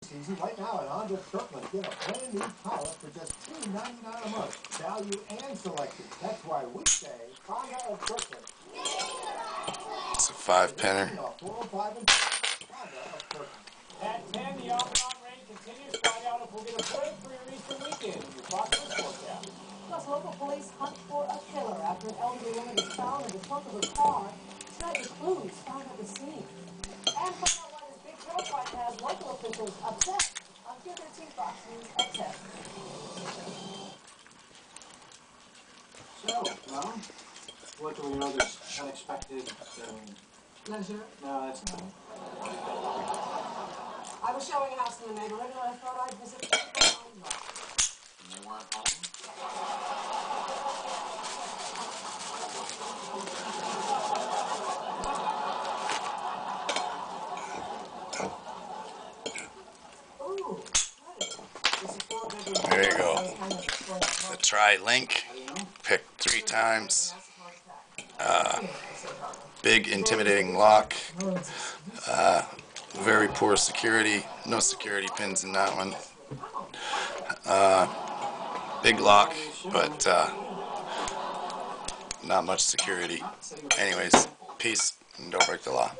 season, right now at Honda Kirkland, get a brand new pilot for just $2.99 a month. Value and selection. That's why we say Honda of Kirkland. It's a 5-penner. At 10, the off-and-on rain continues. Find out if we'll get a break for your Easter weekend. Your Fox News forecast. Plus, local police hunt for a killer after an elderly woman is found in the trunk of her car. Tonight, the clues found at the scene. And find out why this big pillow fight has local officials upset. On 213 Fox News at 10. So, well, what do we know this unexpected pleasure? No, that's not. I was showing a house in the neighborhood and I thought I'd visit the home. And they weren't home? There you go. The Tri-Link. Picked 3 times. Big intimidating lock. Very poor security. No security pins in that one. Big lock, but not much security. Anyways, peace and don't break the law.